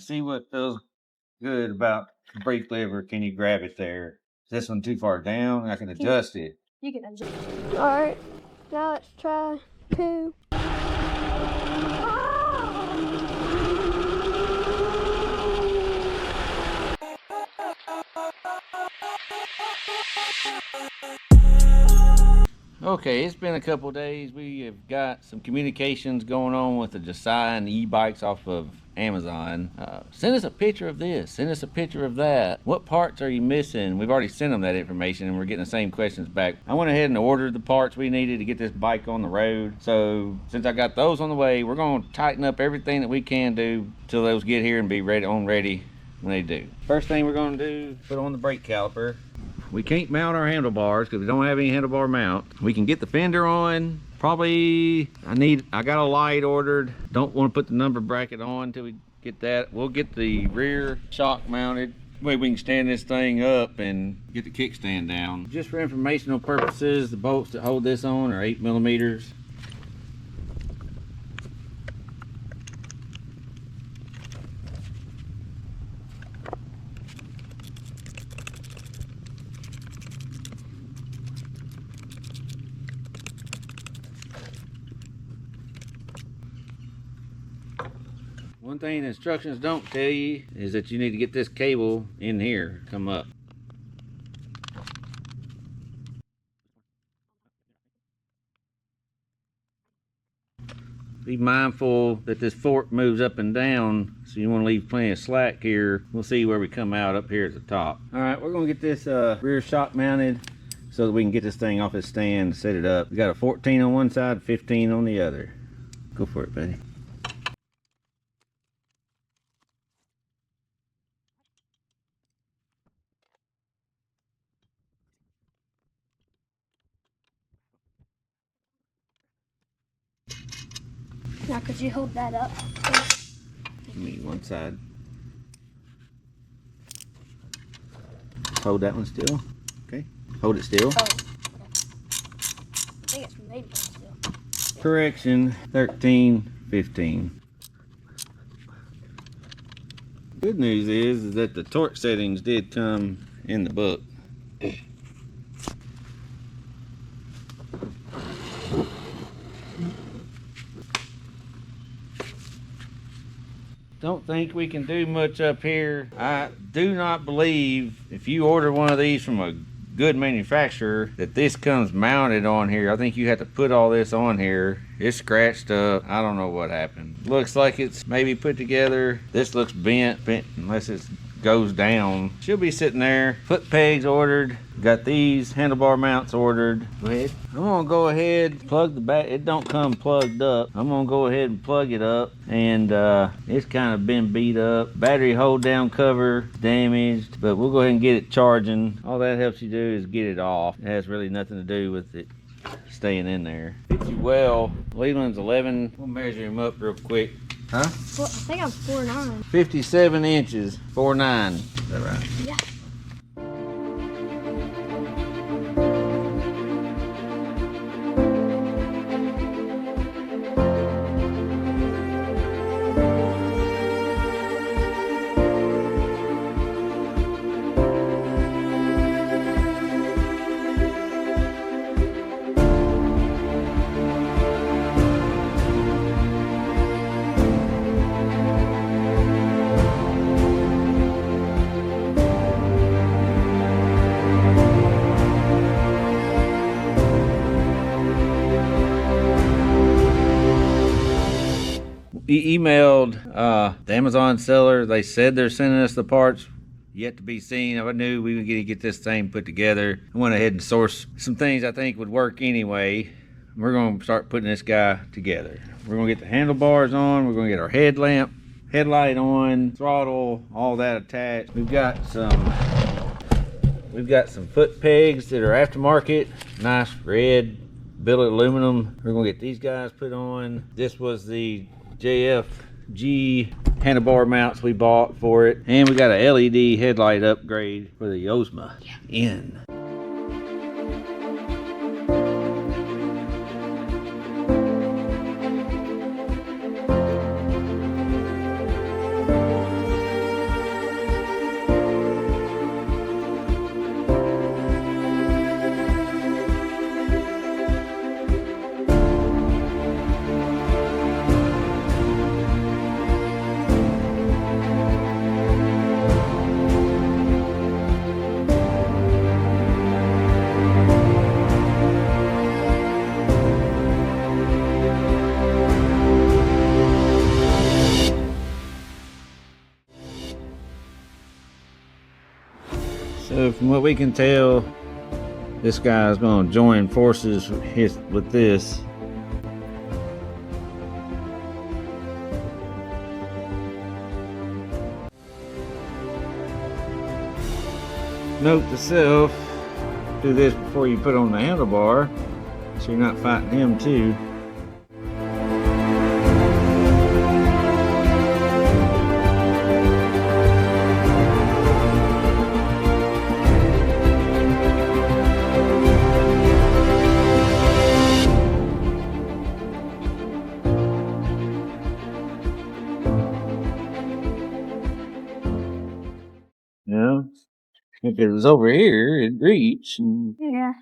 see what feels good about the brake lever. Can you grab it there? Is this one too far down? I can adjust it. You can adjust. All right, now let's try 2. Okay, it's been a couple days. We have got some communications going on with the Josiah and the e-bikes off of Amazon. Send us a picture of this. Send us a picture of that. What parts are you missing? We've already sent them that information and we're getting the same questions back. I went ahead and ordered the parts we needed to get this bike on the road. So since I got those on the way, we're going to tighten up everything that we can do till those get here and be ready when they do. First thing we're going to do, put on the brake caliper. We can't mount our handlebars because we don't have any handlebar mount. We can get the fender on. Probably, I got a light ordered. Don't want to put the number bracket on until we get that. We'll get the rear shock mounted. Way we can stand this thing up and get the kickstand down. Just for informational purposes, the bolts that hold this on are 8mm. One thing the instructions don't tell you is that you need to get this cable in here, come up. Be mindful that this fork moves up and down, so you want to leave plenty of slack here. We'll see where we come out up here at the top. All right, we're gonna get this rear shock mounted so that we can get this thing off its stand, set it up. We got a 14 on one side, 15 on the other. Go for it, buddy. Now, could you hold that up? Give me one side. Hold that one still. Okay. Hold it still. Oh, okay. I think it's maybe still. Correction, 13, 15. Good news is that the torque settings did come in the book. Don't think we can do much up here. I do not believe if you order one of these from a good manufacturer that this comes mounted on here. I think you have to put all this on here. It's scratched up. I don't know what happened. Looks like it's maybe put together. This looks bent unless it goes down. She'll be sitting there. Foot pegs ordered. Got these handlebar mounts ordered. Go ahead. I'm gonna go ahead, plug the back. It don't come plugged up. I'm gonna go ahead and plug it up, and it's kind of been beat up. Battery hold down cover damaged, but we'll go ahead and get it charging. All that helps you do is get it off. It has really nothing to do with it staying in there. Fits you well. Leland's 11. We'll measure him up real quick. Huh? Well, I think I'm 4'9". 57 inches, 4'9". Is that right? Yeah. Emailed the Amazon seller. They said they're sending us the parts. Yet to be seen. I knew we were going to get this thing put together. I went ahead and sourced some things I think would work anyway. We're going to start putting this guy together. We're going to get the handlebars on. We're going to get our headlight on, throttle, all that attached. We've got some foot pegs that are aftermarket, nice red billet aluminum. We're going to get these guys put on. This was the JFG handlebar mounts we bought for it, and we got a LED headlight upgrade for the Yozma IN. From what we can tell, this guy's going to join forces with this. Note to self, do this before you put on the handlebar so you're not fighting him too. Yeah. If it was over here, it'd reach. Yeah.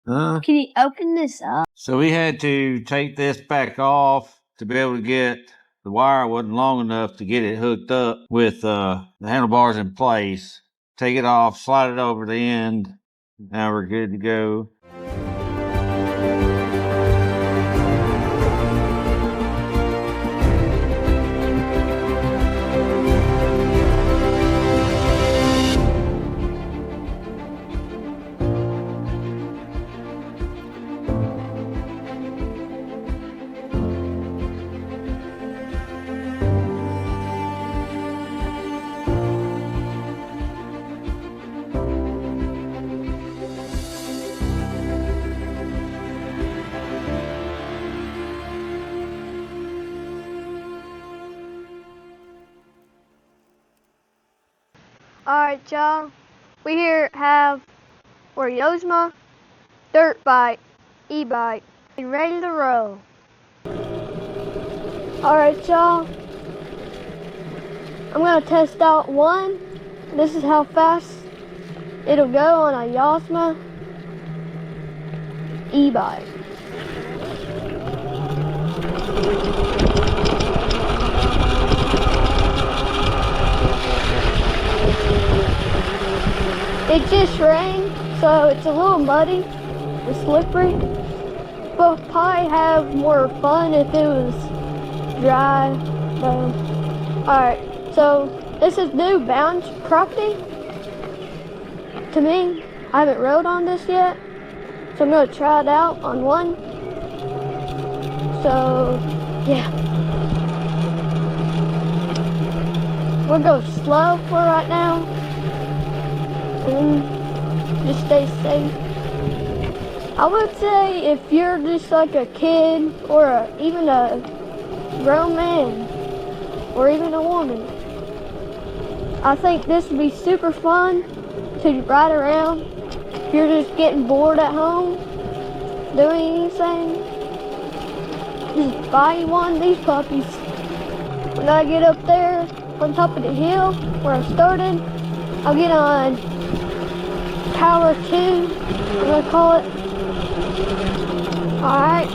Huh? Can you open this up? So we had to take this back off to be able to get the wire wasn't long enough to get it hooked up with the handlebars in place. Take it off, slide it over the end. Now we're good to go. Alright, y'all. We here have our Yozma dirt bike, e-bike, ready to roll. Alright, y'all. I'm gonna test out one. This is how fast it'll go on a Yozma e-bike. It just rained, so it's a little muddy and slippery. But probably have more fun if it was dry. Alright, so this is new bound property to me. I haven't rode on this yet, so I'm gonna try it out on one. So yeah, we'll go slow for right now. Just stay safe. I would say if you're just like a kid or even a grown man or even a woman, I think this would be super fun to ride around. If you're just getting bored at home, doing anything, just buy one of these puppies. When I get up there on top of the hill where I started, I'll get on Power 2, I'm gonna call it. Alright.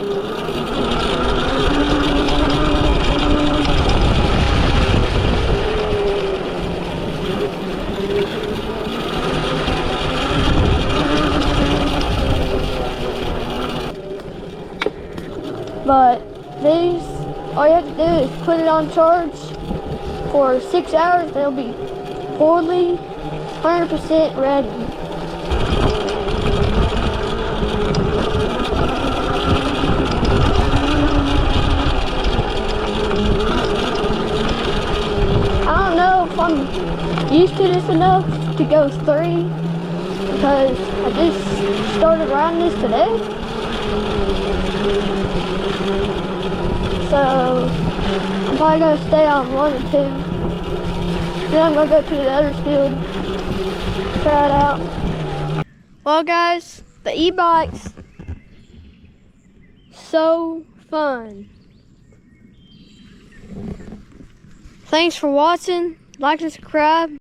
But these, all you have to do is put it on charge for 6 hours and it'll be fully 100% ready. I don't know if I'm used to this enough to go 3 because I just started riding this today. So I'm probably gonna stay on 1 and 2. Then I'm gonna go to the other field, try it out. Well guys, the e-bike's so fun. Thanks for watching, like and subscribe.